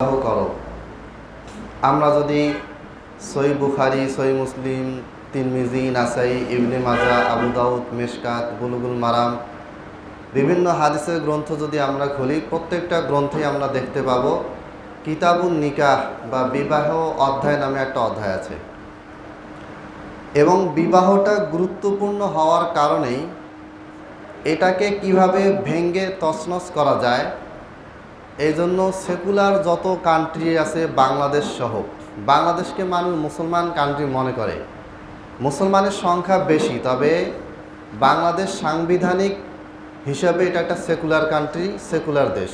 করো। আমরা যদি সহিহ বুখারী, সহিহ মুসলিম, তিরমিজি, নাসাই, ইবনে মাজা, আবু দাউদ, মিশকাত, বুলুগুল মারাম বিভিন্ন হাদিসের গ্রন্থ যদি আমরা খুলি, প্রত্যেকটা গ্রন্থেই আমরা দেখতে পাবো কিতাবুন নিকাহ বা বিবাহ অধ্যায় নামে একটা অধ্যায় আছে। এবং বিবাহটা গুরুত্বপূর্ণ হওয়ার কারণেই এটাকে কিভাবে ভেঙ্গে তছনছ করা যায়, এই জন্য সেকুলার যত কান্ট্রি আছে বাংলাদেশ সহ, বাংলাদেশকে মানুষ মুসলমান কান্ট্রি মনে করে। মুসলমানের সংখ্যা বেশি, তবে বাংলাদেশ সাংবিধানিক হিসাবে এটা একটা সেকুলার কান্ট্রি, সেকুলার দেশ।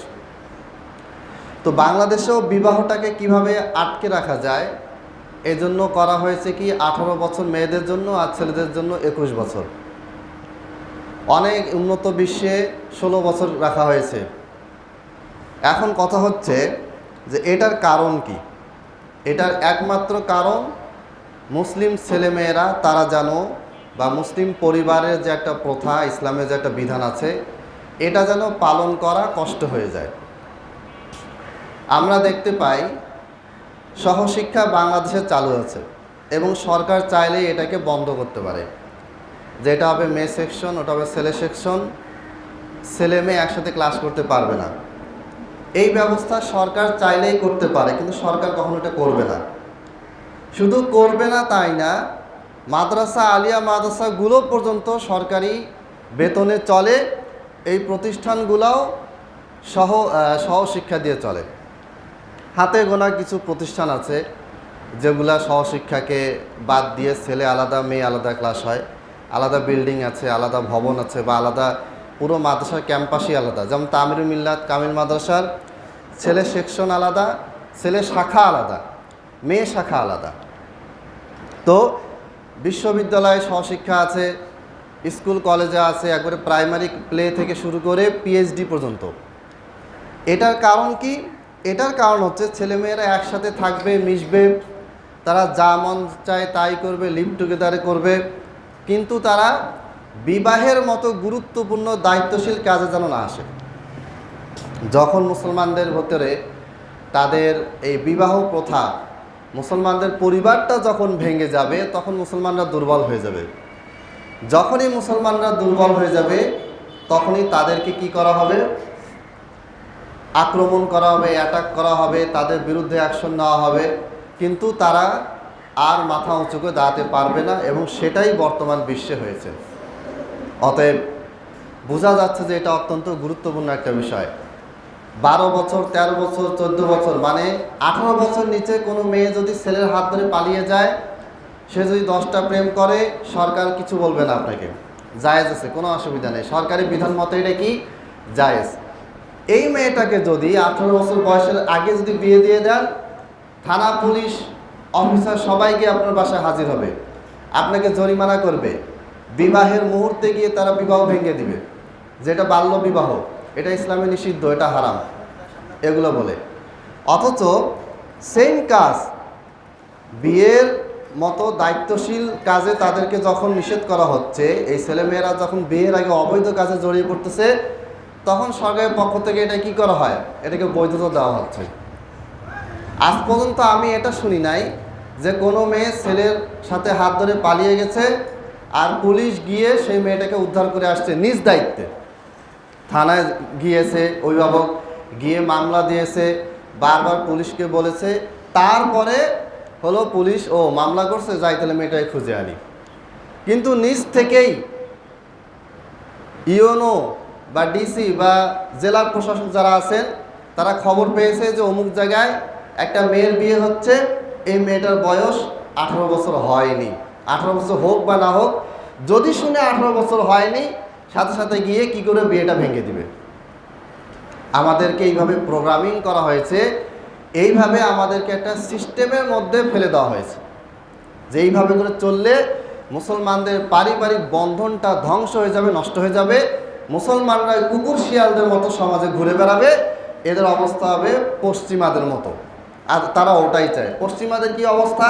তো বাংলাদেশেও বিবাহটাকে কিভাবে আটকে রাখা যায়, এজন্য করা হয়েছে কি 18 বছর মেয়েদের জন্য আর ছেলেদের জন্য 21 বছর। অনেক উন্নত বিশ্বে 16 বছর রাখা হয়েছে। এখন কথা হচ্ছে যে এটার কারণ কি? এটার একমাত্র কারণ মুসলিম ছেলেমেয়েরা তারা যেন, বা মুসলিম পরিবারের যে একটা প্রথা, ইসলামের যে একটা বিধান আছে, এটা যেন পালন করা কষ্ট হয়ে যায়। আমরা দেখতে পাই সহশিক্ষা বাংলাদেশে চালু আছে এবং সরকার চাইলে এটাকে বন্ধ করতে পারে, যেটা হবে মেয়ে সেকশন, ওটা হবে ছেলে সেকশন, ছেলে মেয়ে একসাথে ক্লাস করতে পারবে না। এই ব্যবস্থা সরকার চাইলেই করতে পারে, কিন্তু সরকার কখনো এটা করবে না। শুধু করবে না তাই না, মাদ্রাসা, আলিয়া মাদ্রাসাগুলো পর্যন্ত সরকারি বেতনে চলে। এই প্রতিষ্ঠানগুলোও সহশিক্ষা দিয়ে চলে। হাতে গোনা কিছু প্রতিষ্ঠান আছে যেগুলা সহশিক্ষাকে বাদ দিয়ে ছেলে আলাদা মেয়ে আলাদা ক্লাস হয়, আলাদা বিল্ডিং আছে, আলাদা ভবন আছে, বা আলাদা পুরো মাদ্রাসার ক্যাম্পাসই আলাদা। যেমন তামিরুল মিল্লাত কামিল মাদ্রাসার ছেলে সেকশন আলাদা, ছেলে শাখা আলাদা, মেয়ে শাখা আলাদা। তো বিশ্ববিদ্যালয়ে সহশিক্ষা আছে, স্কুল কলেজে আছে, একবারে প্রাইমারি প্লে থেকে শুরু করে পিএইচডি পর্যন্ত। এটার কারণ কি? এটার কারণ হচ্ছে ছেলেমেয়েরা একসাথে থাকবে, মিশবে, তারা যা মন চায় তাই করবে, লিভ টুগেদারে করবে, কিন্তু তারা বিবাহের মতো গুরুত্বপূর্ণ দায়িত্বশীল কাজে যেন না আসে। যখন মুসলমানদের ভেতরে তাদের এই বিবাহ প্রথা, মুসলমানদের পরিবারটা যখন ভেঙে যাবে, তখন মুসলমানরা দুর্বল হয়ে যাবে। যখনই মুসলমানরা দুর্বল হয়ে যাবে, তখনই তাদেরকে কি করা হবে? আক্রমণ করা হবে, অ্যাটাক করা হবে, তাদের বিরুদ্ধে অ্যাকশন নেওয়া হবে, কিন্তু তারা আর মাথা উঁচু করে দাঁড়াতে পারবে না। এবং সেটাই বর্তমান বিশ্বে হয়েছে। অতএব বোঝা যাচ্ছে যে এটা অত্যন্ত গুরুত্বপূর্ণ একটা বিষয়। 12 বছর, 13 বছর, 14 বছর, মানে 18 বছর নিচে কোনো মেয়ে যদি ছেলের হাত ধরে পালিয়ে যায়, সে যদি 10টা প্রেম করে, সরকার কিছু বলবে না, আপনাকে জায়েজ আছে, কোনো অসুবিধা নেই, সরকারি বিধান মতো এটা কি জায়েজ। এই মেয়েটাকে যদি 18 বছর বয়সের আগে যদি বিয়ে দিয়ে দেন, থানা, পুলিশ, অফিসার সবাইকে আপনার বাসায় হাজির হবে, আপনাকে জরিমানা করবে, বিবাহের মুহূর্তে গিয়ে তারা বিবাহ ভেঙে দিবে, যেটা বাল্য বিবাহ, এটা ইসলামে নিষিদ্ধ, এটা হারাম, এগুলো বলে। অথচ সেম কাজ, বিয়ের মতো দায়িত্বশীল কাজে তাদেরকে যখন নিষেধ করা হচ্ছে, এই ছেলেমেয়েরা যখন বিয়ের আগে অবৈধ কাজে জড়িয়ে পড়তেছে, তখন সরকারের পক্ষ থেকে এটা কি করা হয়? এটাকে বৈধতা দেওয়া হচ্ছে। আজ পর্যন্ত আমি এটা শুনি নাই যে কোনো মেয়ে ছেলের সাথে হাত ধরে পালিয়ে গেছে আর পুলিশ গিয়ে সেই মেয়েটাকে উদ্ধার করে আসছে নিজ দায়িত্বে। থানায় গিয়েছে, অভিভাবক গিয়ে মামলা দিয়েছে, বারবার পুলিশকে বলেছে, তারপরে হলো পুলিশ ও মামলা করছে, যাই তাহলে মেয়েটাকে খুঁজে আনি। কিন্তু নিজ থেকেই ইউনো বা ডিসি বা জেলা প্রশাসক যারা আছেন, তারা খবর পেয়েছে যে অমুক জায়গায় একটা মেয়ের বিয়ে হচ্ছে, এই মেয়েটার বয়স 18 বছর হয়নি। 18 বছর হোক বা না হোক, যদি শুনে 18 বছর হয়নি, সাথে সাথে গিয়ে কি করে বিয়েটা ভেঙে দিবে। আমাদেরকে এইভাবে প্রোগ্রামিং করা হয়েছে, এইভাবে আমাদেরকে একটা সিস্টেমের মধ্যে ফেলে দেওয়া হয়েছে যে এইভাবে করে চললে মুসলমানদের পারিবারিক বন্ধনটা ধ্বংস হয়ে যাবে, নষ্ট হয়ে যাবে। মুসলমানরা কুকুর শিয়ালদের মতো সমাজে ঘুরে বেড়াবে, এদের অবস্থা হবে পশ্চিমাদের মতো। আর তারা ওটাই চায়। পশ্চিমাদের কি অবস্থা?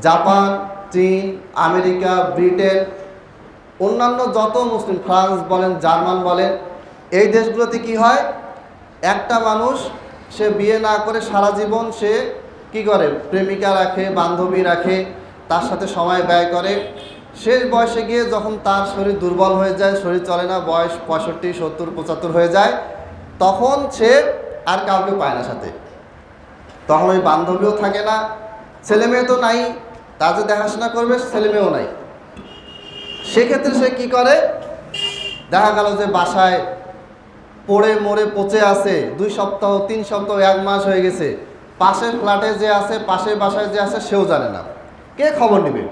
জাপান, চীন, আমেরিকা, ব্রিটেন, অন্যান্য যত মুসলিম, ফ্রান্স বলেন, জার্মান বলেন, এই দেশগুলোতে কি হয়? একটা মানুষ সে বিয়ে না করে সারা জীবন সে কি করে, প্রেমিকা রাখে, বান্ধবী রাখে, তার সাথে সময় ব্যয় করে। শেষ বয়সে গিয়ে যখন তার শরীর দুর্বল হয়ে যায়, শরীর চলে না, বয়স 65, 70, 75 হয়ে যায়, তখন সে আর কাউকে পায় না সাথে। তখন ওই বান্ধবীও থাকে না, ছেলে মেয়ে তো নাই, তার যে দেখাশোনা করবে ছেলে মেয়েও নাই। সেক্ষেত্রে সে কি করে, দেখা গেল যে বাসায় পড়ে মরে পচে আছে, 2 সপ্তাহ 3 সপ্তাহ 1 মাস হয়ে গেছে, পাশের ফ্ল্যাটে যে আছে, পাশের বাসায় যে আছে সেও জানে না, কে খবর নেবে?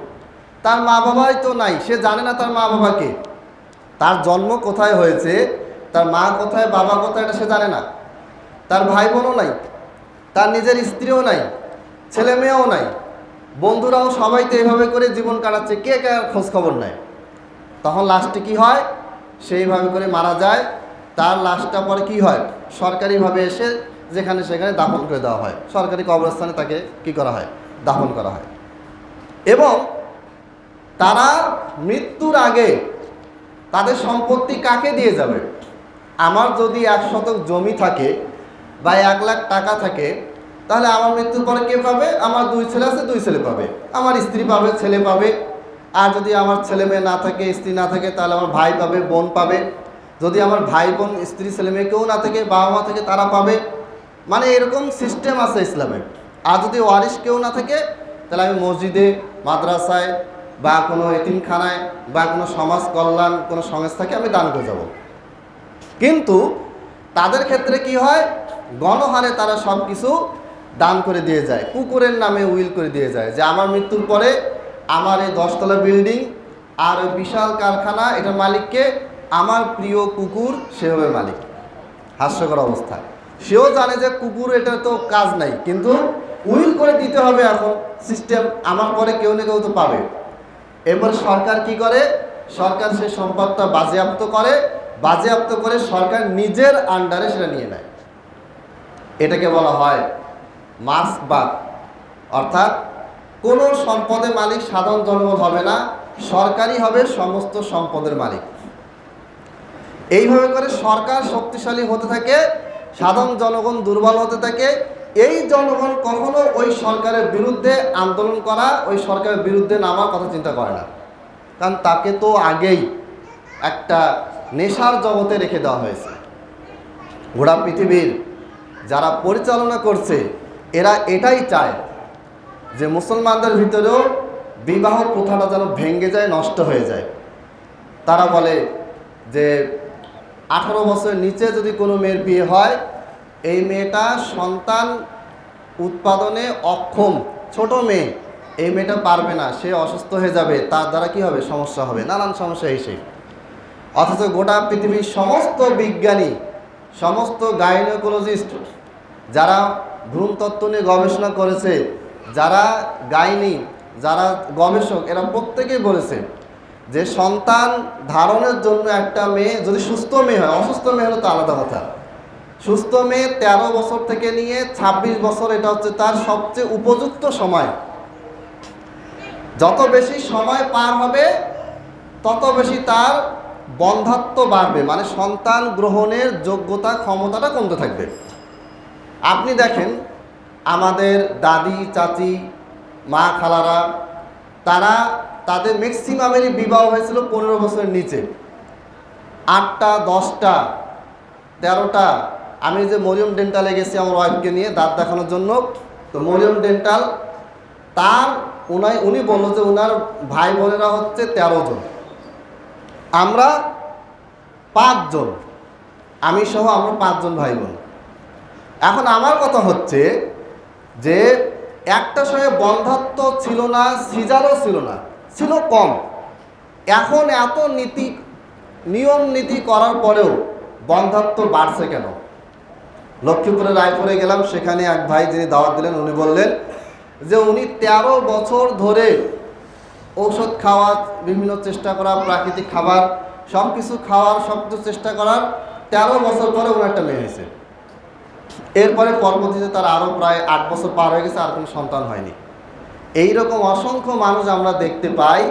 তার মা বাবাই তো নাই, সে জানে না তার মা বাবাকে, তার জন্ম কোথায় হয়েছে, তার মা কোথায় বাবা কোথায় এটা সে জানে না, তার ভাই বোনও নাই, তার নিজের স্ত্রীও নাই, ছেলে মেয়েও নাই, বন্ধুরাও সবাই তো এইভাবে করে জীবন কাটাচ্ছে, কে কে খোঁজ খবর নেয়? তখন লাস্টে কি হয়, সেইভাবে করে মারা যায়। তার লাশটা পরে কি হয়, সরকারিভাবে এসে যেখানে সেখানে দাফন করে দেওয়া হয়, সরকারি কবরস্থানে তাকে কি করা হয়, দাফন করা হয়। এবং তারা মৃত্যুর আগে তাদের সম্পত্তি কাকে দিয়ে যাবে? আমার যদি 1 শতক জমি থাকে বা 1 লাখ টাকা থাকে, তাহলে আমার মৃত্যুর পরে কে পাবে? আমার 2 ছেলে আছে, 2 ছেলে পাবে, আমার স্ত্রী পাবে, ছেলে পাবে। আর যদি আমার ছেলে মেয়ে না থাকে, স্ত্রী না থাকে, তাহলে আমার ভাই পাবে, বোন পাবে। যদি আমার ভাই বোন স্ত্রী ছেলে মেয়ে কেউ না থাকে, বাবা মা থেকে, তারা পাবে। মানে এরকম সিস্টেম আছে ইসলামে। আর যদি ওয়ারিশ কেউ না থাকে, তাহলে আমি মসজিদে, মাদ্রাসায় বা কোনো এতিমখানায় বা কোনো সমাজ কল্যাণ কোনো সংস্থাকে আমি দান করে যাব। কিন্তু তাদের ক্ষেত্রে কি হয়, গণহারে তারা সব কিছু দান করে দিয়ে যায়, কুকুরের নামে উইল করে দিয়ে যায়, যে আমার মৃত্যুর পরে আমার এই 10 তলা বিল্ডিং আর ওই বিশাল কারখানা, এটার মালিককে আমার প্রিয় কুকুর, সে হবে মালিক। হাস্যকর অবস্থা। সেও জানে যে কুকুর এটা তো কাজ নাই, কিন্তু উইল করে দিতে হবে। এখন সিস্টেম, আমার পরে কেউ না কেউ তো পাবে। এরপর সরকার কি করে, সরকার সেই সম্পদটা বাজেয়াপ্ত করে সরকার নিজের আন্ডারে সেটা নিয়ে নেয়। এটাকে বলা হয় মাস্কবাদ। অর্থাৎ কোনো সম্পদের মালিক সাধারণ জনগণ হবে না, সরকারই হবে সমস্ত সম্পদের মালিক। এইভাবে করে সরকার শক্তিশালী হতে থাকে, সাধারণ জনগণ দুর্বল হতে থাকে। এই জনগণ কখনো ওই সরকারের বিরুদ্ধে আন্দোলন করা, ওই সরকারের বিরুদ্ধে নামার কথা চিন্তা করে না, কারণ তাকে তো আগেই একটা নেশার জগতে রেখে দেওয়া হয়েছে। গোটা পৃথিবীর যারা পরিচালনা করছে, এরা এটাই চায় যে মুসলমানদের ভিতরেও বিবাহ প্রথাটা যেন ভেঙে যায়, নষ্ট হয়ে যায়। তারা বলে যে 18 বছরের নিচে যদি কোনো মেয়ের বিয়ে হয়, এই মেয়েটা সন্তান উৎপাদনে অক্ষম, ছোট মেয়ে, এই মেয়েটা পারবে না, সে অসুস্থ হয়ে যাবে, তার দ্বারা কি হবে, সমস্যা হবে, নানান সমস্যা এসে। অথচ গোটা পৃথিবীর সমস্ত বিজ্ঞানী, সমস্ত গাইনোকোলজিস্ট, যারা ভ্রূণতত্ত্ব নিয়ে গবেষণা করেছে, যারা গাইনি, যারা গবেষক, এরা প্রত্যেকেই বলেছে যে সন্তান ধারণের জন্য একটা মেয়ে যদি সুস্থ মেয়ে হয়, অসুস্থ মেয়ে হলে তো আলাদা কথা, সুস্থ মেয়ে 13 বছর থেকে নিয়ে 26 বছর, এটা হচ্ছে তার সবচেয়ে উপযুক্ত সময়। যত বেশি সময় পার হবে তত বেশি তার বন্ধ্যাত্ব বাড়বে, মানে সন্তান গ্রহণের যোগ্যতা, ক্ষমতাটা কমতে থাকবে। আপনি দেখেন আমাদের দাদি, চাচি, মা, খালারা, তারা তাদের ম্যাক্সিমামেরই বিবাহ হয়েছিল 15 বছরের নিচে। 8টা, 10টা, 13টা। আমি যে মরিয়ম ডেন্টালে গেছি আমার ওয়াইফকে নিয়ে দাঁত দেখানোর জন্য, তো মরিয়ম ডেন্টাল উনি বললো যে ওনার ভাই বোনেরা হচ্ছে 13 জন, আমরা 5 জন, আমি সহ আমরা 5 জন ভাই বোন। এখন আমার কথা হচ্ছে যে একটা সময় বন্ধ্যাত্ব ছিল না, সিজারও ছিল না, ছিল কম। এখন এত নিয়ম নীতি করার পরেও বন্ধ্যাত্ব বাড়ছে কেন? লক্ষ্মীপুরে রায়পুরে গেলাম, সেখানে এক ভাই যিনি দাওয়াত দিলেন, উনি বললেন যে উনি 13 বছর ধরে ঔষধ খাওয়া, বিভিন্ন চেষ্টা করা, প্রাকৃতিক খাবার সব কিছু খাওয়ার, সব কিছু চেষ্টা করার 13 বছর পরে ওনার একটা মেয়ে হয়েছে। এরপরে পরবর্তীতে তার আরও প্রায় 8 বছর পার হয়ে গেছে, আর কোনো সন্তান হয়নি। এই রকম অসংখ্য মানুষ আমরা দেখতে পাই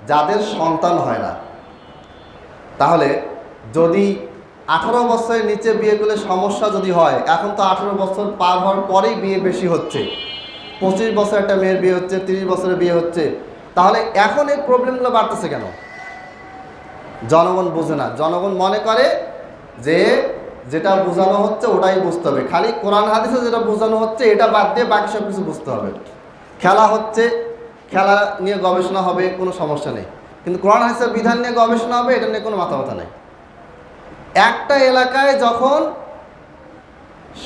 যাদের সন্তান হয় না। তাহলে যদি 18 বছরের নিচে বিয়ে করলে সমস্যা যদি হয়, এখন তো 18 বছর পার হওয়ার পরেই বিয়ে বেশি হচ্ছে, 25 বছর একটা মেয়ের বিয়ে হচ্ছে, 30 বছরের বিয়ে হচ্ছে, তাহলে এখন এই প্রবলেমগুলো বাড়তেছে কেন? জনগণ বোঝে না। জনগণ মনে করে যে যেটা বোঝানো হচ্ছে ওটাই বুঝতে হবে, খালি কোরআন হাদিসে যেটা বোঝানো হচ্ছে এটা বাদ দিয়ে বাকি সব কিছু বুঝতে হবে। খেলা হচ্ছে, খেলা নিয়ে গবেষণা হবে, কোনো সমস্যা নেই, কিন্তু কোরআন হাদিসের বিধান নিয়ে গবেষণা হবে, এটা নিয়ে কোনো মাথা ব্যথা নেই। একটা এলাকায় যখন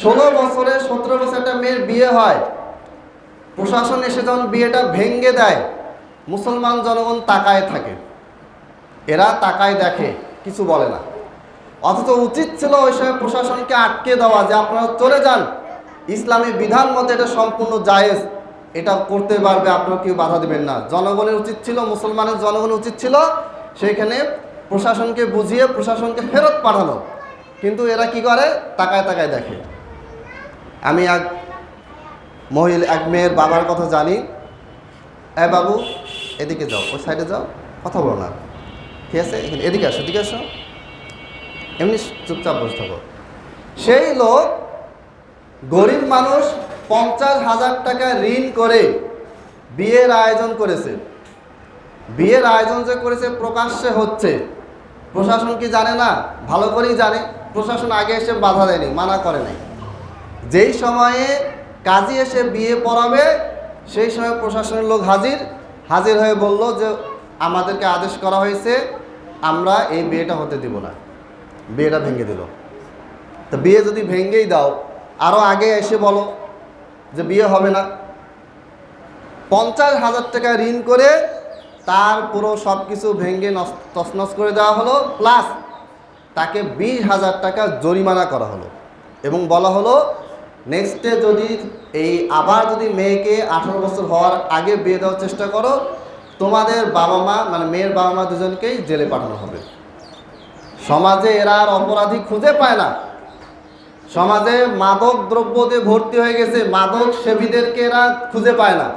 16 বছরে 17 বছর একটা মেয়ের বিয়ে হয়, প্রশাসন এসে যখন বিয়েটা ভেঙ্গে দেয়, মুসলমান জনগণ তাকায় থাকে, এরা তাকায় দেখে, কিছু বলে না। অথচ উচিত ছিল ওই সময় প্রশাসনকে আটকে দেওয়া, যে আপনারা চলে যান, ইসলামী বিধান মতে এটা সম্পূর্ণ জায়েজ, এটা করতে পারবে, আপনারা কেউ বাধা দেবেন না। জনগণের উচিত ছিল, মুসলমানের জনগণের উচিত ছিল সেইখানে প্রশাসনকে বুঝিয়ে প্রশাসনকে ফেরত পাঠানো, কিন্তু এরা কি করে, তাকায় তাকায় দেখে। আমি এক মেয়ের বাবার কথা জানি। বাবু এদিকে যাও, ওই সাইডে যাও, কথা বলো না, ঠিক আছে, এদিকে আসো, এদিকে আসো, এমনি চুপচাপ বসে থাকো। সেই লোক গরিব মানুষ 50,000 টাকা ঋণ করে বিয়ের আয়োজন করেছে। বিয়ের আয়োজন যে করেছে প্রকাশ্যে হচ্ছে, প্রশাসন কি জানে না? ভালো করেই জানে। প্রশাসন আগে এসে বাধা দেয়নি, মানা করে নাই। যেই সময়ে কাজী এসে বিয়ে পড়াবে সেই সময় প্রশাসনের লোক হাজির হয়ে বলল যে আমাদেরকে আদেশ করা হয়েছে, আমরা এই বিয়েটা হতে দিব না। বিয়েটা ভেঙে দিল। তো বিয়ে যদি ভেঙেই দাও, আরও আগে এসে বলো যে বিয়ে হবে না। 50,000 টাকা ঋণ করে তার পুরো সব কিছু ভেঙে তছনছ করে দেওয়া হলো, প্লাস তাকে 20,000 টাকা জরিমানা করা হলো, এবং বলা হলো নেক্সটে যদি আবার যদি মেয়েকে 18 বছর হওয়ার আগে বিয়ে দেওয়ার চেষ্টা করো, তোমাদের বাবা মা, মানে মেয়ের বাবা মা দুজনকেই জেলে পাঠানো হবে। সমাজে এরা আর অপরাধী খুঁজে পায় না। সমাজে মাদক দ্রব্যতে ভর্তি হয়ে গেছে, মাদক সেবীদেরকে এরা খুঁজে পায় না।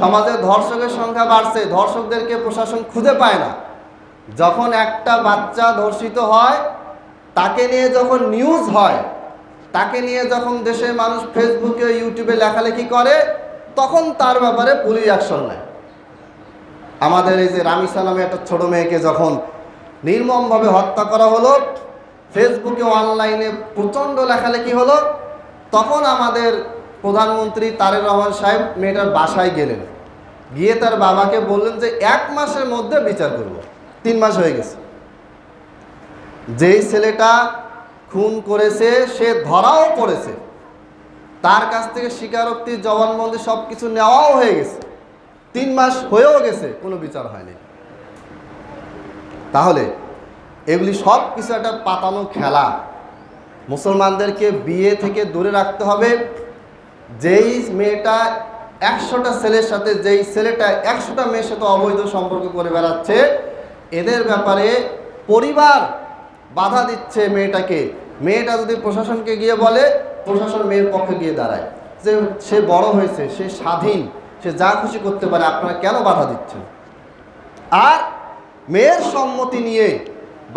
সমাজে ধর্ষকের সংখ্যা বাড়ছে, ধর্ষকদেরকে প্রশাসন খুঁজে পায় না। যখন একটা বাচ্চা ধর্ষিত হয়, তাকে নিয়ে যখন নিউজ হয়, তাকে নিয়ে যখন দেশের মানুষ ফেসবুকে ইউটিউবে লেখালেখি করে, তখন তার ব্যাপারে পুলিশ অ্যাকশন নেয়। আমাদের এই যে রামিসা নামে একটা ছোট মেয়েকে যখন নির্মমভাবে হত্যা করা হলো, ফেসবুকে অনলাইনে প্রচণ্ড লেখালেখি হলো, তখন আমাদের প্রধানমন্ত্রী তারেক রহমান সাহেব মেয়েটার বাসায় গেলেন, গিয়ে তার বাবাকে বললেন যে 1 মাসের মধ্যে বিচার করব। 3 মাস হয়ে গেছে। যেই ছেলেটা খুন করেছে সে ধরাও পড়েছে, তার কাছ থেকে স্বীকারোক্তি, জবানবন্দি সব কিছু নেওয়াও হয়ে গেছে, 3 মাস হয়েও গেছে, কোনো বিচার হয়নি। তাহলে এগুলি সব কিছু একটা পাতানো খেলা। মুসলমানদেরকে বিয়ে থেকে দূরে রাখতে হবে। যেই মেয়েটা 100টা ছেলের সাথে, যেই ছেলেটা 100টা মেয়ের সাথে অবৈধ সম্পর্ক করে বেড়াচ্ছে, এদের ব্যাপারে পরিবার বাধা দিচ্ছে মেয়েটাকে। মেয়েটা যদি প্রশাসনকে গিয়ে বলে, প্রশাসন মেয়ের পক্ষে গিয়ে দাঁড়ায় যে সে বড় হয়েছে, সে স্বাধীন, সে যা খুশি করতে পারে, আপনারা কেন বাধা দিচ্ছেন? আর মেয়ের সম্মতি নিয়ে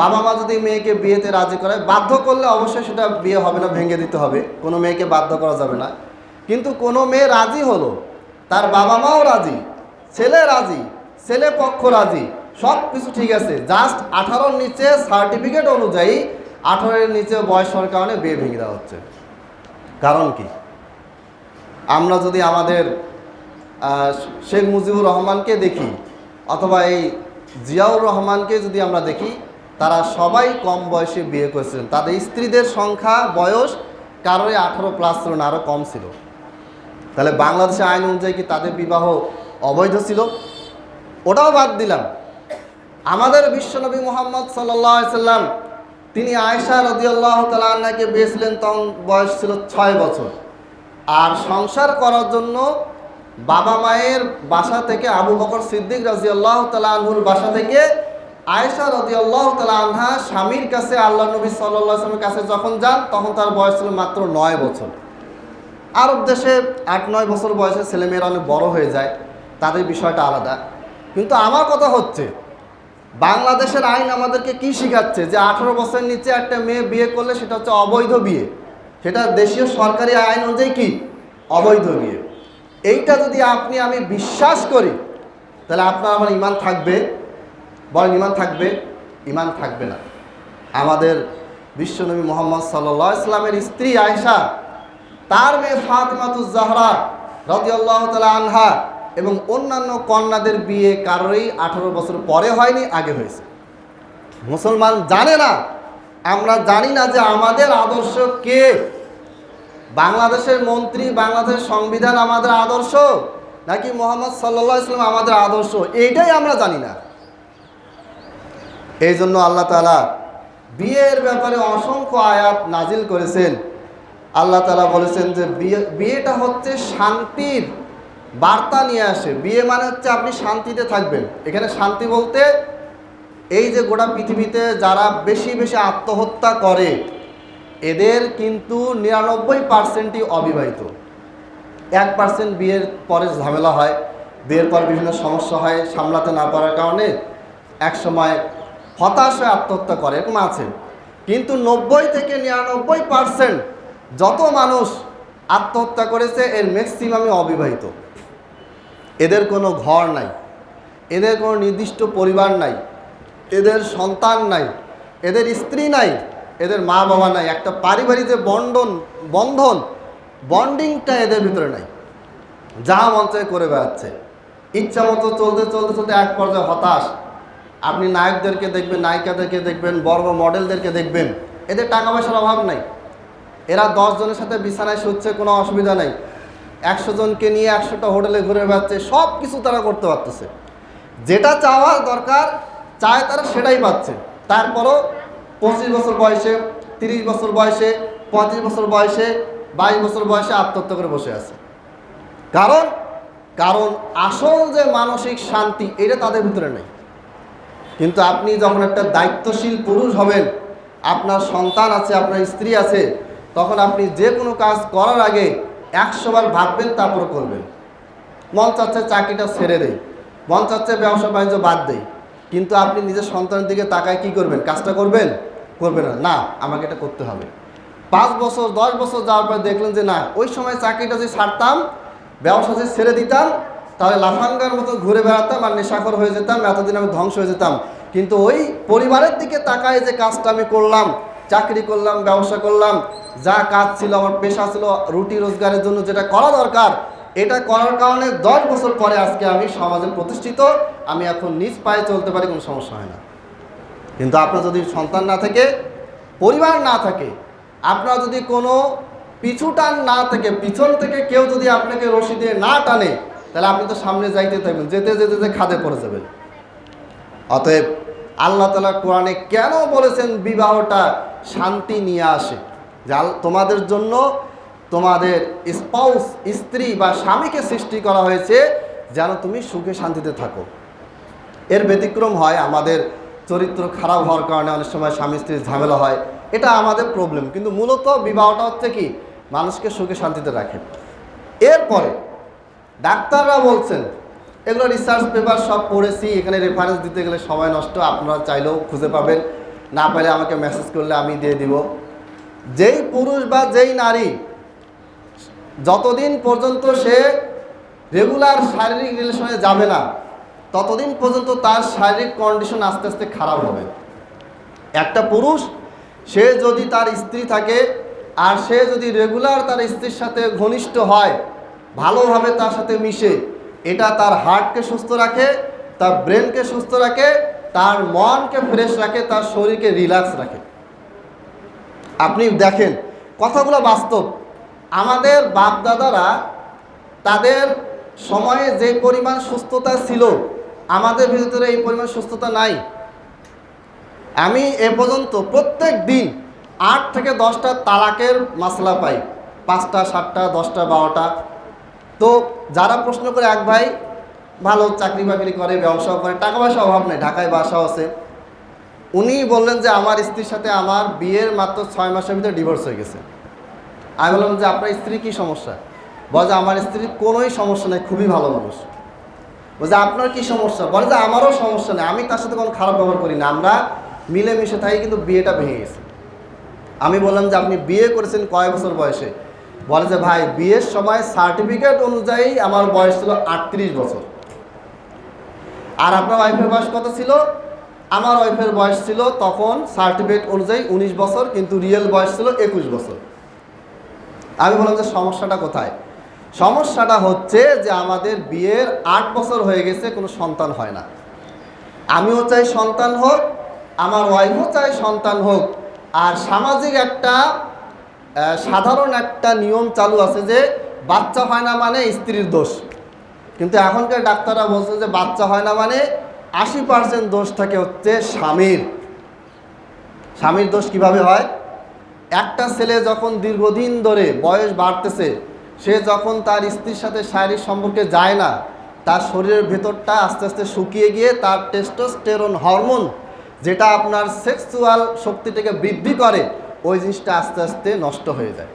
বাবা মা যদি মেয়েকে বিয়েতে রাজি করায়, বাধ্য করলে অবশ্যই সেটা বিয়ে হবে না, ভেঙে দিতে হবে, কোনো মেয়েকে বাধ্য করা যাবে না। কিন্তু কোনো মেয়ে রাজি হলো, তার বাবা মাও রাজি, ছেলে রাজি, ছেলে পক্ষ রাজি, সব কিছু ঠিক আছে, জাস্ট 18-র নিচে সার্টিফিকেট অনুযায়ী 18-এর নিচে বয়স হওয়ার কারণে বিয়ে ভেঙে দেওয়া হচ্ছে। কারণ কি? আমরা যদি আমাদের শেখ মুজিবুর রহমানকে দেখি, অথবা এই জিয়াউর রহমানকে যদি আমরা দেখি, তারা সবাই কম বয়সে বিয়ে করেছিলেন। তাদের স্ত্রীদের সংখ্যা, বয়স কারোর 18+ ছিল না, আরও কম ছিল। তাহলে বাংলাদেশের আইন অনুযায়ী কি তাদের বিবাহ অবৈধ ছিল? ওটাও বাদ দিলাম। আমাদের বিশ্বনবী মুহাম্মদ সাল্লাল্লাহু আলাইহি সাল্লাম, তিনি আয়েশা রাদিয়াল্লাহু তাআলা আনহাকে বিয়েছিলেন, তখন বয়স ছিল 6 বছর। আর সংসার করার জন্য বাবা মায়ের বাসা থেকে, আবু বকর সিদ্দিক রাদিয়াল্লাহু তাআলা আনহুর বাসা থেকে আয়েশা রাদিয়াল্লাহু তাআলা আনহা স্বামীর কাছে, আল্লাহ নবী সাল্লাল্লাহু আলাইহি ওয়াসাল্লামের কাছে যখন যান, তখন তার বয়স ছিল মাত্র 9 বছর। আরব দেশে 8-9 বছর বয়সে ছেলেমেয়েরা অনেক বড় হয়ে যায়, তাদের বিষয়টা আলাদা। কিন্তু আমার কথা হচ্ছে বাংলাদেশের আইন আমাদেরকে কি শিখাচ্ছে যে 18 বছরের নিচে একটা মেয়ে বিয়ে করলে সেটা হচ্ছে অবৈধ বিয়ে, সেটা দেশীয় সরকারি আইন অনুযায়ী কি অবৈধ বিয়ে। এইটা যদি আপনি আমি বিশ্বাস করি তাহলে আপনার আমার ঈমান থাকবে? বলেন ঈমান থাকবে? ঈমান থাকবে না। আমাদের বিশ্বনবী মুহাম্মদ সাল্লাল্লাহু আলাইহি ওয়াসাল্লামের স্ত্রী আয়েশা, তার মেয়ে ফাতিমাতুজ জাহরা রাদিয়াল্লাহু তাআলা আনহা এবং অন্যান্য কন্যাদের বিয়ে কারোরই 18 বছর পরে হয়নি, আগে হয়েছে। মুসলমান জানে না, আমরা জানি না যে আমাদের আদর্শ কে। বাংলাদেশের মন্ত্রী, বাংলাদেশের সংবিধান আমাদের আদর্শ নাকি মুহাম্মদ সাল্লাল্লাহু আলাইহি ওয়াসাল্লাম আমাদের আদর্শ, এইটাই আমরা জানি না। এই জন্য আল্লাহ তাআলা বিয়ের ব্যাপারে অসংখ্য আয়াত নাজিল করেছেন। আল্লাহ তাআলা বলেছেন যে বিয়েটা হচ্ছে শান্তির বার্তা নিয়ে আসে। বিয়ে মানে হচ্ছে আপনি শান্তিতে থাকবেন। এখানে শান্তি বলতে এই যে গোটা পৃথিবীতে যারা বেশি বেশি আত্মহত্যা করে এদের কিন্তু 99%ই অবিবাহিত। 1% বিয়ের পরে ঝামেলা হয়, বিয়ের পর বিভিন্ন সমস্যা হয়, সামলাতে না পারার কারণে একসময় হতাশ হয়ে আত্মহত্যা করে, এরকম আছে। কিন্তু 90 থেকে 99% যত মানুষ আত্মহত্যা করেছে এর ম্যাক্সিমামই অবিবাহিত। এদের কোনো ঘর নাই, এদের কোনো নির্দিষ্ট পরিবার নাই, এদের সন্তান নাই, এদের স্ত্রী নাই, এদের মা বাবা নাই, একটা পারিবারিক যে বন্ডিংটা এদের ভিতরে নাই। যা মন চায় করে বেড়াচ্ছে, ইচ্ছা মতো চলতে চলতে চলতে এক পর্যায়ে হতাশ। আপনি নায়কদেরকে দেখবেন, নায়িকাদেরকে দেখবেন, বড় বড় মডেলদেরকে দেখবেন, এদের টাকা পয়সার অভাব নাই। এরা 10 জনের সাথে বিছানায় শুচ্ছে, কোনো অসুবিধা নাই। 100 জনকে নিয়ে 100টা হোটেলে ঘুরে বেড়াচ্ছে, সব কিছু তারা করতে পারতেছে। যেটা চাওয়ার দরকার চায় তারা সেটাই পাচ্ছে। তারপরও 25 বছর বয়সে, 30 বছর বয়সে, 35 বছর বয়সে, 22 বছর বয়সে আত্মহত্যা করে বসে আছে। কারণ আসল যে মানসিক শান্তি এটা তাদের ভিতরে নেই। কিন্তু আপনি যখন একটা দায়িত্বশীল পুরুষ হবেন, আপনার সন্তান আছে, আপনার স্ত্রী আছে, তখন আপনি যে কোনো কাজ করার আগে 100 বার ভাববেন, তারপর করবেন। মন চাচ্ছে চাকরিটা ছেড়ে দেই, মন চাচ্ছে ব্যবসা বাণিজ্য বাদ দেই, কিন্তু আপনি নিজের সন্তানের দিকে তাকায় কি করবেন? কাজটা করবেন? করবেন না, আমাকে এটা করতে হবে। 5 বছর 10 বছর যাওয়ার পর দেখলেন যে না, ওই সময় চাকরিটা যদি ছাড়তাম, ব্যবসা যদি ছেড়ে দিতাম, তাহলে লাফাঙ্গার মতো ঘুরে বেড়াতাম আর নেশাখর হয়ে যেতাম, এতদিন আমি ধ্বংস হয়ে যেতাম। কিন্তু ওই পরিবারের দিকে তাকায় যে কাজটা আমি করলাম, চাকরি করলাম, ব্যবসা করলাম, যা কাজ ছিল, আমার পেশা ছিল, রুটি রোজগারের জন্য যেটা করা দরকার, এটা করার কারণে 10 বছর পরে আজকে আমি সমাজে প্রতিষ্ঠিত, আমি এখন নিজ পায়ে চলতে পারি, কোনো সমস্যা হয় না। কিন্তু আপনার যদি সন্তান না থাকে, পরিবার না থাকে, আপনার যদি কোনো পিছু টান না থাকে, পিছন থেকে কেউ যদি আপনাকে রশি দিয়ে না টানে, তাহলে আপনি তো সামনে যাইতে থাকবেন, যেতে যেতে যে খাদে পড়ে যাবেন। অতএব আল্লাহ তাআলা কোরআনে কেন বলেছেন বিবাহটা শান্তি নিয়ে আসে? যে তোমাদের জন্য তোমাদের স্পাউস, স্ত্রী বা স্বামীকে সৃষ্টি করা হয়েছে যেন তুমি সুখে শান্তিতে থাকো। এর ব্যতিক্রম হয়, আমাদের চরিত্র খারাপ হওয়ার কারণে অনেক সময় স্বামী স্ত্রীর ঝামেলা হয়, এটা আমাদের প্রবলেম। কিন্তু মূলত বিবাহটা হচ্ছে কি, মানুষকে সুখে শান্তিতে রাখে। এরপরে ডাক্তাররা বলছেন, এগুলো রিসার্চ পেপার সব পড়েছি, এখানে রেফারেন্স দিতে গেলে সময় নষ্ট, আপনারা চাইলেও খুঁজে পাবেন, না পাইলে আমাকে মেসেজ করলে আমি দিয়ে দিব। যেই পুরুষ বা যেই নারী যতদিন পর্যন্ত সে রেগুলার শারীরিক রিলেশনে যাবে না, ততদিন পর্যন্ত তার শারীরিক কন্ডিশন আস্তে আস্তে খারাপ হবে। একটা পুরুষ, সে যদি তার স্ত্রী থাকে আর সে যদি রেগুলার তার স্ত্রীর সাথে ঘনিষ্ঠ হয়, ভালোভাবে তার সাথে মিশে, এটা তার হার্টকে সুস্থ রাখে, তার ব্রেনকে সুস্থ রাখে, তার মনকে ফ্রেশ রাখে, তার শরীরকে রিল্যাক্স রাখে। আপনি দেখেন কথাগুলো বাস্তব। আমাদের বাপদাদারা তাদের সময়ে যে পরিমাণ সুস্থতা ছিল, আমাদের ভিতরে এই পরিমাণ সুস্থতা নাই। আমি এ পর্যন্ত প্রত্যেক দিন 8 থেকে 10টা তালাকের মাসলা পাই, 5টা 7টা 10টা 12টা। তো যারা প্রশ্ন করে, এক ভাই ভালো চাকরি বাকরি করে, ব্যবসাও করে, টাকা পয়সা অভাব নেই, ঢাকায় বাসাও আছে, উনি বললেন যে আমার স্ত্রীর সাথে আমার বিয়ের মাত্র 6 মাসের ভিতরে ডিভোর্স হয়ে গেছে। আমি বললাম যে আপনার স্ত্রী কী সমস্যা? বলে যে আমার স্ত্রীর কোনোই সমস্যা নেই, খুবই ভালো মানুষ। বলছে আপনার কি সমস্যা? বলে যে আমারও সমস্যা নেই, আমি তার সাথে কোনো খারাপ ব্যবহার করি না, আমরা মিলেমিশে থাকি, কিন্তু বিয়েটা ভেঙে গেছে। আমি বললাম যে আপনি বিয়ে করেছেন কয় বছর বয়সে? বলে যে ভাই বিয়ের সময় সার্টিফিকেট অনুযায়ী আমার বয়স ছিল 38 বছর। আর আপনার ওয়াইফের বয়স কত ছিল? আমার ওয়াইফের বয়স ছিল তখন সার্টিফিকেট অনুযায়ী 19 বছর, কিন্তু রিয়েল বয়স ছিল 21 বছর। আমি বললাম যে সমস্যাটা কোথায়? সমস্যাটা হচ্ছে যে আমাদের বিয়ের 8 বছর হয়ে গেছে, কোনো সন্তান হয় না। আমিও চাই সন্তান হোক, আমার ওয়াইফও চাই সন্তান হোক। আর সামাজিক একটা সাধারণ একটা নিয়ম চালু আছে যে বাচ্চা হয় না মানে স্ত্রীর দোষ। কিন্তু এখনকার ডাক্তাররা বলছে যে বাচ্চা হয় না মানে 80% দোষ থাকে হচ্ছে স্বামীর। স্বামীর দোষ কিভাবে হয়? একটা ছেলে যখন দীর্ঘদিন ধরে বয়স বাড়তেছে, সে যখন তার স্ত্রীর সাথে শারীরিক সম্পর্কে যায় না, তার শরীরের ভেতরটা আস্তে আস্তে শুকিয়ে গিয়ে তার টেস্টোস্টেরন হরমোন, যেটা আপনার সেক্সুয়াল শক্তিটাকে বৃদ্ধি করে, ওই জিনিসটা আস্তে আস্তে নষ্ট হয়ে যায়।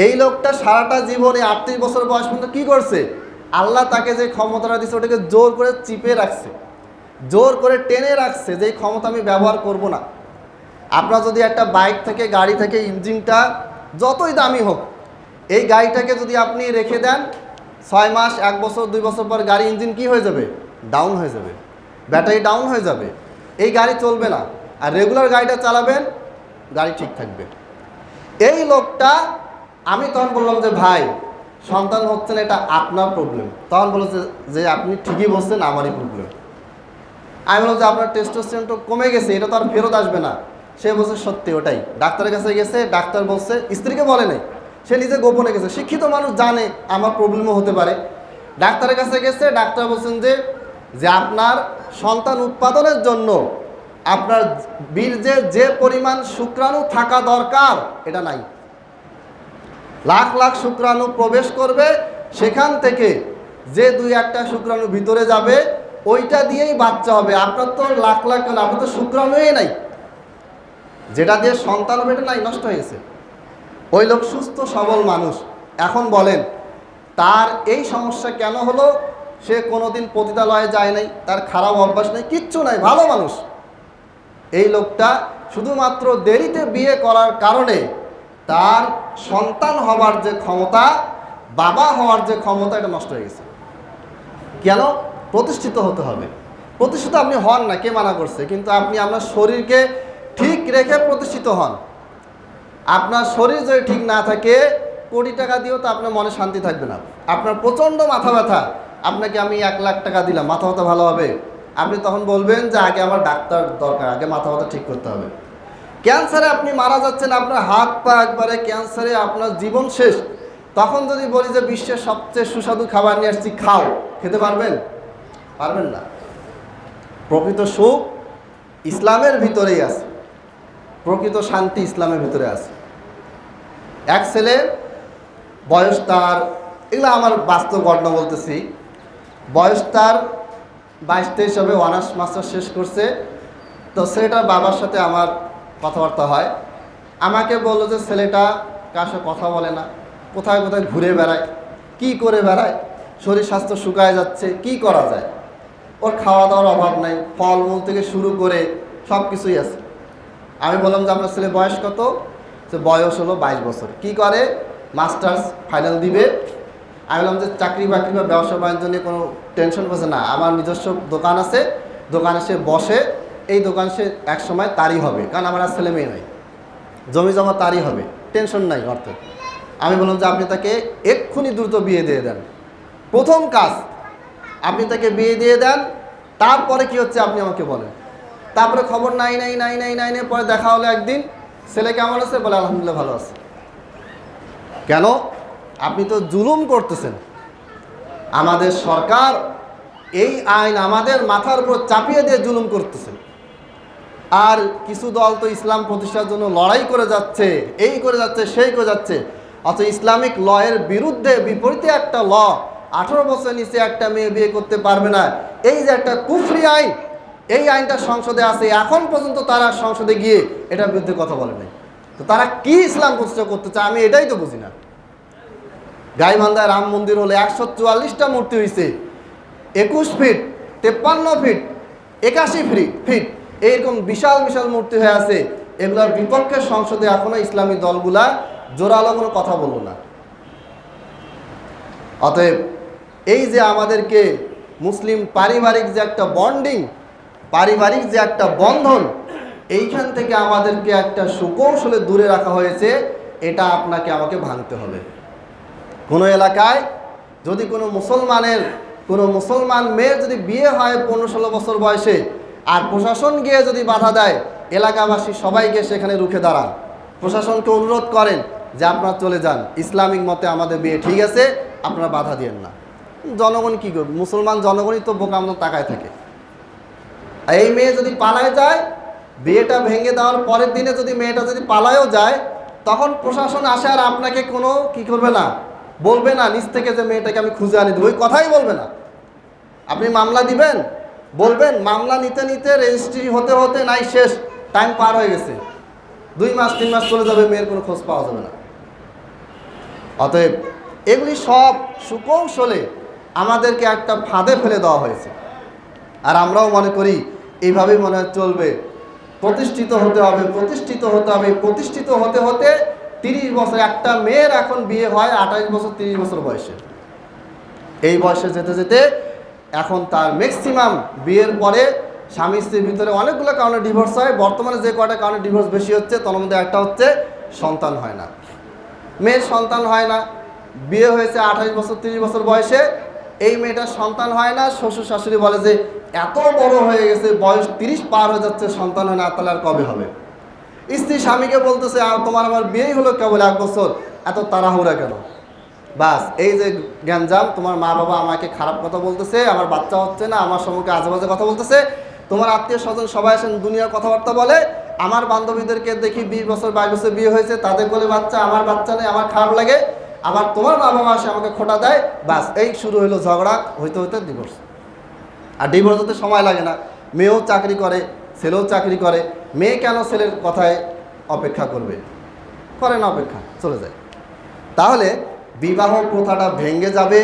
এই লোকটা সারাটা জীবনে 38 বছর বয়স পর্যন্ত কী করছে? আল্লাহ তাকে যে ক্ষমতাটা দিচ্ছে ওটাকে জোর করে চিপে রাখছে, জোর করে টেনে রাখছে যে এই ক্ষমতা আমি ব্যবহার করব না। আপনার যদি একটা বাইক থেকে, গাড়ি থেকে ইঞ্জিনটা যতই দামি হোক, এই গাড়িটাকে যদি আপনি রেখে দেন 6 মাস, 1 বছর, 2 বছর পর গাড়ি ইঞ্জিন কী হয়ে যাবে? ডাউন হয়ে যাবে, ব্যাটারি ডাউন হয়ে যাবে, এই গাড়ি চলবে না। আর রেগুলার গাড়িটা চালাবেন, গাড়ি ঠিক থাকবে। এই লোকটা, আমি তখন বললাম যে ভাই সন্তান হচ্ছে না, এটা আপনার প্রবলেম। তখন বলেছে যে আপনি ঠিকই বলছেন, আমারই প্রবলেম। আমি বললাম যে আপনার টেস্টোস্টেরন তো কমে গেছে, এটা তো আর ফেরত আসবে না। সে বলছে সত্যি ওটাই। ডাক্তারের কাছে গেছে, ডাক্তার বলছে, স্ত্রীকে বলে নাই, সে নিজে গোপনে গেছে। শিক্ষিত মানুষ জানে আমার প্রবলেমও হতে পারে। ডাক্তারের কাছে গেছে, ডাক্তার বলছেন যে আপনার সন্তান উৎপাদনের জন্য আপনার বীর্যে যে পরিমাণ শুক্রাণু থাকা দরকার এটা নাই। লাখ লাখ শুক্রাণু প্রবেশ করবে, সেখান থেকে যে 2-1টা শুক্রাণু ভিতরে যাবে, ওইটা দিয়েই বাচ্চা হবে। আপনার তো লাখ লাখ, কেন, আপনার তো শুক্রাণুই নাই, যেটা দিয়ে সন্তান হবে এটা নাই, নষ্ট হয়ে গেছে। ওই লোক সুস্থ সবল মানুষ। এখন বলেন তার এই সমস্যা কেন হলো? সে কোনোদিন পতিতালয়ে যায় নাই, তার খারাপ অভ্যাস নেই, কিচ্ছু নাই, ভালো মানুষ। এই লোকটা শুধুমাত্র দেরিতে বিয়ে করার কারণে তার সন্তান হওয়ার যে ক্ষমতা, বাবা হওয়ার যে ক্ষমতা, এটা নষ্ট হয়ে গেছে। কেন? প্রতিষ্ঠিত হতে হবে। প্রতিষ্ঠিত আপনি হন না, কে মানা করছে? কিন্তু আপনি আপনার শরীরকে ঠিক রেখে প্রতিষ্ঠিত হন। আপনার শরীর যদি ঠিক না থাকে, কোটি টাকা দিয়েও তো আপনার মনে শান্তি থাকবে না। আপনার প্রচণ্ড মাথা ব্যথা, আপনাকে আমি 1 লাখ টাকা দিলাম, মাথা ব্যথা ভালো হবে? আপনি তখন বলবেন যে আগে আমার ডাক্তার দরকার, আগে মাথা ব্যথা ঠিক করতে হবে। ক্যান্সারে আপনি মারা যাচ্ছেন, আপনার হাত পা একবারে ক্যান্সারে, আপনার জীবন শেষ। তখন যদি বলি যে বিশ্বের সবচেয়ে সুস্বাদু খাবার নিয়ে আসছি, খাও, খেতে পারবেন? পারবেন না। প্রকৃত সুখ ইসলামের ভিতরেই আছে, প্রকৃত শান্তি ইসলামের ভিতরে আছে। এক ছেলে, বয়স তার, এগুলো আমার বাস্তব ঘটনা বলতেছি, বয়স তার 22-23 হবে, অনার্স মাস্টার শেষ করছে। তো ছেলেটার বাবার সাথে আমার কথাবার্তা হয়। আমাকে বললো যে ছেলেটা কার সাথে কথা বলে না, কোথায় কোথায় ঘুরে বেড়ায়, কি করে বেড়ায়, শরীর স্বাস্থ্য শুকায় যাচ্ছে, কি করা যায়? ওর খাওয়া দাওয়ার অভাব নাই, ফলমূল থেকে শুরু করে সব কিছুই আছে। আমি বললাম যে আপনার ছেলে বয়স কত? সে বয়স হলো 22 বছর। কি করে? মাস্টার্স ফাইনাল দিবে। আমি বললাম যে চাকরি বাকরি বা ব্যবসা বাণিজ্য নিয়ে কোনো টেনশন করছে না, আমার নিজস্ব দোকান আছে, দোকানে সে বসে, এই দোকান সে এক সময় তারই হবে, কারণ আমার আর ছেলে মেয়ে নাই, জমি জমা তারই হবে, টেনশন নাই অর্থে। আমি বললাম যে আপনি তাকে এক্ষুনি দ্রুত বিয়ে দিয়ে দেন। প্রথম কাজ, আপনি তাকে বিয়ে দিয়ে দেন, তারপরে কি হচ্ছে আপনি আমাকে বলেন। তারপরে খবর নাই, পরে দেখা হলো একদিন, ছেলে কেমন আছে? বলে আলহামদুলিল্লাহ ভালো আছে। কেন? আপনি তো জুলুম করতেছেন। আমাদের সরকার এই আইন আমাদের মাথার উপর চাপিয়ে দিয়ে জুলুম করতেছে। আর কিছু দল তো ইসলাম প্রতিষ্ঠার জন্য লড়াই করে যাচ্ছে, এই করে যাচ্ছে, সেই করে যাচ্ছে। অথচ ইসলামিক লয়ের বিরুদ্ধে, বিপরীতে একটা ল, 18 বছর নিচে একটা মেয়ে বিয়ে করতে পারবে না, এই যে একটা কুফরি আইন, এই আইনটা সংসদে আছে, এখন পর্যন্ত তারা সংসদে গিয়ে এটার বিরুদ্ধে কথা বলে নাই। তো তারা কি ইসলাম প্রতিষ্ঠা করতে চায় আমি এটাই তো বুঝি না। গাইবান্ধায় রাম মন্দির হলে 144টা মূর্তি হয়েছে, 21 ফিট, 53 ফিট, 81 ফিট, এইরকম বিশাল বিশাল মূর্তি হয়ে আছে। এগুলোর বিপক্ষে সংসদে এখনো ইসলামী দলগুলা জোরালো কোনো কথা বলল না। অতএব এই যে আমাদেরকে মুসলিম পারিবারিক যে একটা বন্ডিং, পারিবারিক যে একটা বন্ধন, এইখান থেকে আমাদেরকে একটা সুকৌশলে দূরে রাখা হয়েছে। এটা আপনাকে আমাকে ভাঙতে হবে। কোনো এলাকায় যদি কোনো মুসলমান মেয়ের যদি বিয়ে হয় 15-16 বছর বয়সে, আর প্রশাসন গিয়ে যদি বাধা দেয়, এলাকাবাসী সবাইকে সেখানে রুখে দাঁড়ান, প্রশাসনকে অনুরোধ করেন যে আপনারা চলে যান, ইসলামিক মতে আমাদের বিয়ে ঠিক আছে, আপনারা বাধা দিয়েন না। জনগণ কী করবে? মুসলমান জনগণই তো বোকা মতো তাকায় থাকে। এই মেয়ে যদি পালায় যায়, বিয়েটা ভেঙে দেওয়ার পরের দিনে যদি মেয়েটা যদি পালায়ও যায়, তখন প্রশাসন আসে আর আপনাকে কোনো কি করবে না, বলবে না নিজ থেকে যে মেয়েটাকে আমি খুঁজে আনি দেবো, ওই কথাই বলবে না। আপনি মামলা দিবেন, বলবেন, মামলা নিতে নিতে রেজিস্ট্রি হতে হতে নাই শেষ, টাইম পার হয়ে গেছে, 2 মাস 3 মাস চলে যাবে, মেয়ের কোনো খোঁজ পাওয়া যাবে না। অতএব এগুলি সব সুকৌশলে আমাদেরকে একটা ফাঁদে ফেলে দেওয়া হয়েছে। আর আমরাও মনে করি এইভাবেই মনে হয় চলবে, প্রতিষ্ঠিত হতে হবে, প্রতিষ্ঠিত হতে হবে, প্রতিষ্ঠিত হতে হতে 30 বছর, একটা মেয়ের এখন বিয়ে হয় 28 বছর 30 বছর বয়সে। এই বয়সে যেতে যেতে এখন তার ম্যাক্সিমাম বিয়ের পরে স্বামী স্ত্রীর ভিতরে অনেকগুলো কারণে ডিভোর্স হয়। বর্তমানে যে কয়টা কারণে ডিভোর্স বেশি হচ্ছে, তার মধ্যে একটা হচ্ছে সন্তান হয় না। মেয়ের সন্তান হয় না, বিয়ে হয়েছে 28 বছর 30 বছর বয়সে, এই মেয়েটার সন্তান হয় না। শ্বশুর শাশুড়ি বলে যে এত বড় হয়ে গেছে, বয়স 30 পার হয়ে যাচ্ছে, সন্তান হয় না, তাহলে আর কবে হবে? স্ত্রী স্বামীকে বলতেছে তোমার আমার বিয়েই হলো কেবল 1 বছর, এত তাড়াহুড়া কেন? বাস এই যে গ্যাঞ্জাম, তোমার মা বাবা আমাকে খারাপ কথা বলতেছে, আমার বাচ্চা হচ্ছে না, আমার সম্মুখে আজেবাজে কথা বলতেছে, তোমার আত্মীয় স্বজন সবাই আসেন দুনিয়ার কথাবার্তা বলে, আমার বান্ধবীদেরকে দেখি 20 বছর 22 বছর বিয়ে হয়েছে, তাদের কোলে বাচ্চা, আমার বাচ্চা নেই, আমার খারাপ লাগে, আবার তোমার বাবা মা আসে আমাকে খোটা দেয়, বাস এই শুরু হলো ঝগড়া, হইতে হইতে ডিভোর্স। আর ডিভোর্স হতে সময় লাগে না, মেয়েও চাকরি করে, ছেলেও চাকরি করে, মেয়ে কেন ছেলের কথায় অপেক্ষা করবে? করে না অপেক্ষা, চলে যায়। তাহলে বিবাহ প্রথাটা ভেঙে যাবে,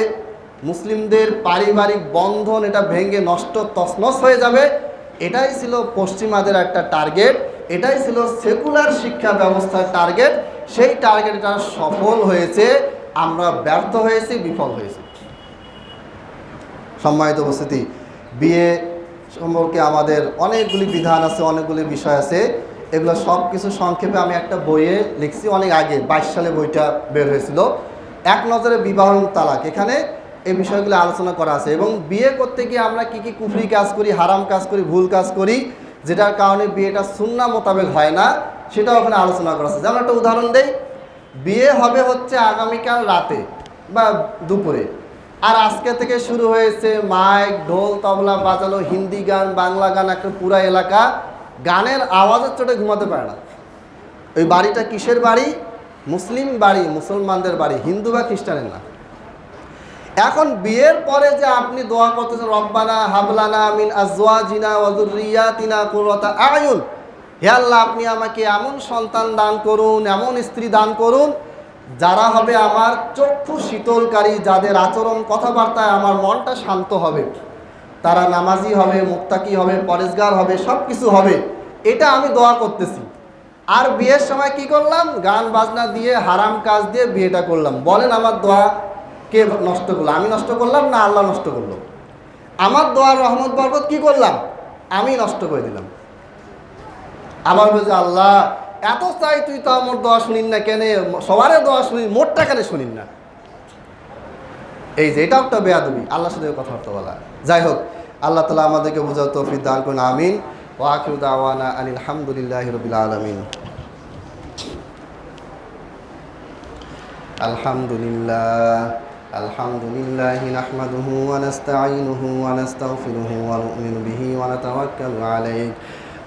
মুসলিমদের পারিবারিক বন্ধন এটা ভেঙে নষ্ট তছনছ হয়ে যাবে। এটাই ছিল পশ্চিমাদের একটা টার্গেট, এটাই ছিল সেকুলার শিক্ষা ব্যবস্থার টার্গেট। সেই টার্গেটটা সফল হয়েছে, আমরা ব্যর্থ হয়েছি, বিফল হয়েছি। সম্মানিত উপস্থিতি, বিয়ে সম্পর্কে আমাদের অনেকগুলি বিধান আছে, অনেকগুলি বিষয় আছে, এগুলো সব কিছু সংক্ষেপে আমি একটা বইয়ে লিখছি, অনেক আগে 22 সালে বইটা বের হয়েছিল, এক নজরে বিবাহ এবং তালাক। এখানে এই বিষয়গুলো আলোচনা করা আছে, এবং বিয়ে করতে গিয়ে আমরা কি কি কুফরি কাজ করি, হারাম কাজ করি, ভুল কাজ করি, যেটার কারণে বিয়েটা সুন্নাহ মোতাবেক হয় না, সেটাও ওখানে আলোচনা করা আছে। যেমন একটা উদাহরণ দেই, বিয়ে হবে হচ্ছে আগামীকাল রাতে বা দুপুরে, আর আজকে থেকে শুরু হয়েছে মাইক ঢোল তবলা বাজানো, হিন্দি গান বাংলা গান, একটা পুরা এলাকা গানের আওয়াজের চোটে ঘুমাতে পারে না। ওই বাড়িটা কিসের বাড়ি? মুসলিম বাড়ি, মুসলমানদের বাড়ি, হিন্দু বা খ্রিস্টানের না। এখন বিয়ের পরে যে আপনি দোয়া করতেছেন, রব্বানা হাবলানা মিন আজওয়াজিনা ওয়া যুররিয়াতিনা কুররাতা আয়ুন, হে আল্লাহ আপনি আমাকে এমন সন্তান দান করুন, এমন স্ত্রী দান করুন যারা হবে আমার চক্ষু শীতলকারী, যাদের আচরণ কথাবার্তায় আমার মনটা শান্ত হবে, তারা নামাজি হবে, মুত্তাকি হবে, পরেজগার হবে, সব কিছু হবে, এটা আমি দোয়া করতেছি। আর বিয়ের সময় কি করলাম? গান বাজনা দিয়ে হারাম কাজ দিয়ে বিয়েটা করলাম। বলেন আমার দোয়া কে নষ্ট করলো? আমি নষ্ট করলাম না আল্লাহ নষ্ট করলো? আমার দোয়ার রহমত বরকত কি করলাম? আমি নষ্ট করে দিলাম। আবার বলছে আল্লাহ এত চাই, তুই তো আমার দোয়া শুনিন না কেন? সবারই দোয়া শুনিন, মোটটা কেন শুনিন না? এই যে এটাও একটা বেয়াদবি, আল্লাহর সাথে কথাবার্তা বলা। যাই হোক, আল্লাহ তাআলা আমাদেরকে বোঝার তৌফিক দান করুন, আমিন। ওয়া আখিরু দাওয়ানা আনিল হামদুলিল্লাহি রাব্বিল আলামিন। আলহামদুলিল্লাহি নাহমাদুহু ওয়া নাস্তাঈনুহু ওয়া নাস্তাগফিরুহু ওয়া নু'মিনু বিহি ওয়া নাতাওয়াক্কালু আলাইহি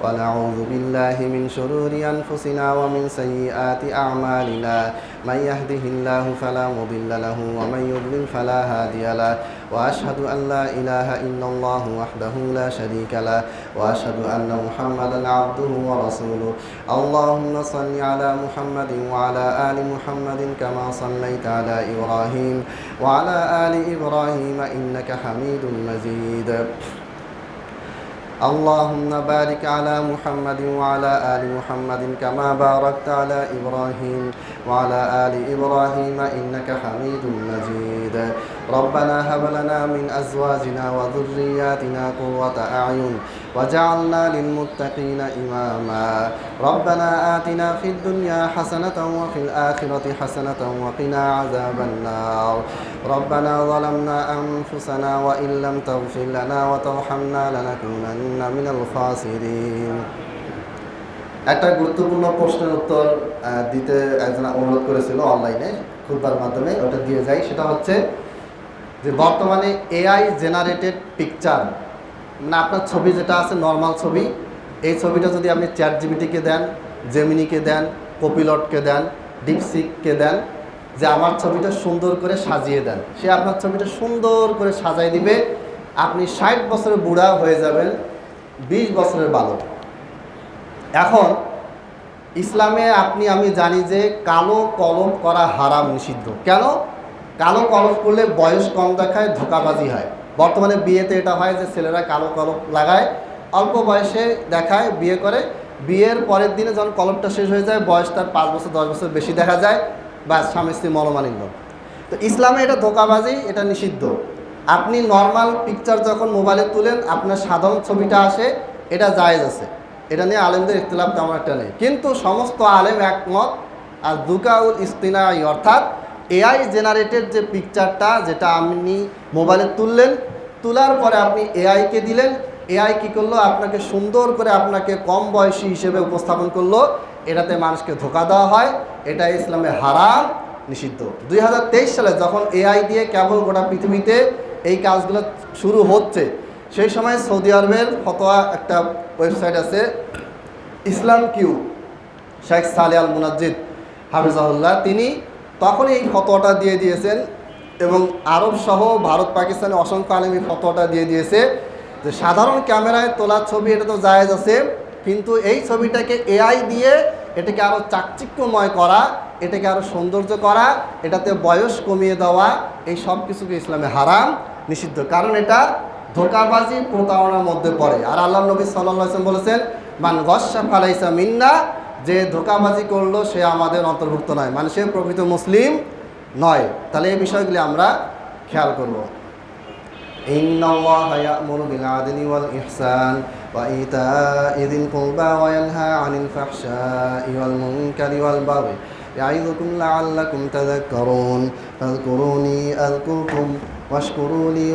ونعوذ بالله من شرور أنفسنا ومن سيئات أعمالنا من يهده الله فلا مضل له ومن يضلل فلا هادي له وأشهد أن لا إله إلا الله وحده لا شريك له وأشهد أن محمدا عبده ورسوله اللهم صل على محمد وعلى آل محمد كما صليت على إبراهيم وعلى آل إبراهيم إنك حميد مجيد اللهم بارك على محمد وعلى آل محمد كما باركت على إبراهيم وعلى آل إبراهيم إنك حميد مجيد ربنا هب لنا من أزواجنا وذرياتنا قرة أعين وجعلنا للمتقين إماما ربنا آتنا في الدنيا حسنة وفي الآخرة حسنة وقنا عذاب النار ربنا ظلمنا أنفسنا وإن لم تغفر لنا وترحمنا لنكونن من الخاسرين একটা গুরুত্বপূর্ণ প্রশ্নের উত্তর দিতে একজন অনুরোধ করেছিল অনলাইনে খুতবার মাধ্যমে, ওটা দিয়ে যাই। সেটা হচ্ছে যে বর্তমানে এআই জেনারেটেড পিকচার, মানে আপনার ছবি যেটা আছে নর্মাল ছবি, এই ছবিটা যদি আপনি চ্যাট জিপিটিকে দেন, জেমিনিকে দেন, কপিলটকে দেন, ডিপসিককে দেন যে আমার ছবিটা সুন্দর করে সাজিয়ে দেন, সে আপনার ছবিটা সুন্দর করে সাজাই দিবে। আপনি 60 বছরের বুড়া হয়ে যাবেন 20 বছরের বালক। এখন ইসলামে আমি জানি যে কালো কলম করা হারাম, নিষিদ্ধ। কেন? কালো কলম করলে বয়স কম দেখায়, ধোঁকাবাজি হয়। বর্তমানে বিয়েতে এটা হয় যে ছেলেরা কালো কলম লাগায়, অল্প বয়সে দেখায়, বিয়ে করে, বিয়ের পরের দিনে যখন কলমটা শেষ হয়ে যায় বয়স তার 5 বছর 10 বছর বেশি দেখা যায়, বা স্বামী স্ত্রী মনোমালিন্য। তো ইসলামে এটা ধোঁকাবাজি, এটা নিষিদ্ধ। আপনি নর্মাল পিকচার যখন মোবাইলে তুলেন আপনার সাধারণ ছবিটা আসে, এটা জায়েজ আছে, এটা নিয়ে আলেমদের ইখতিলাফ তেমন একটা নেই। কিন্তু সমস্ত আলেম একমত আর দুকাউল ইস্তিনাই, অর্থাৎ এআই জেনারেটেড যে পিকচারটা যেটা আপনি মোবাইলে তুললেন, তোলার পরে আপনি এআইকে দিলেন, এআই কী করলো আপনাকে সুন্দর করে আপনাকে কম বয়সী হিসেবে উপস্থাপন করলো, এটাতে মানুষকে ধোঁকা দেওয়া হয়, এটা ইসলামে হারাম, নিষিদ্ধ। 2023 সালে যখন এআই দিয়ে কেবল গোটা পৃথিবীতে এই কাজগুলো শুরু হচ্ছে, সেই সময় সৌদি আরবের ফতোয়া একটা ওয়েবসাইট আছে ইসলাম কিউ, শেখ সালে আল মুনাজ্জিদ হাফিজাহুল্লাহ, তিনি তখনই এই ফতোয়াটা দিয়ে দিয়েছেন এবং আরব সহ ভারত পাকিস্তানে অসংখ্য আলেম এই ফতোয়াটা দিয়ে দিয়েছে যে সাধারণ ক্যামেরায় তোলা ছবি এটা তো জায়েজ আছে, কিন্তু এই ছবিটাকে এআই দিয়ে এটাকে আরও চাকচিক্যময় করা, এটাকে আরও সৌন্দর্য করা, এটাতে বয়স কমিয়ে দেওয়া, এই সব কিছুকে ইসলামে হারাম, নিষিদ্ধ। কারণ এটা ধোঁকাবাজি, প্রতারণার মধ্যে পড়ে। আর আল্লাহ নবী সাল্লাল্লাহু আলাইহি ওয়াসাল্লাম বলেছেন মান গশ্শা ফালাইসা মিন্না, যে ধোঁকাবাজি করলো সে আমাদের অন্তর্ভুক্ত নয়, মানে সে প্রকৃত মুসলিম নয়। তাহলে এই বিষয়গুলি আমরা খেয়াল করব। ইন্নাল্লাহা ইয়া'মুরু বিল আদলি ওয়াল ইহসান ওয়া ইতা'i যিল কুরবা ওয়া ইয়ানহা আনিল ফাহশাই ওয়াল মুনকারি ওয়াল বাগই ইয়া'iযুকুম লা'আল্লাকুম তাযাক্কারুন ফাযকুরুনি আযকুরকুম ওয়াশকুরু লি।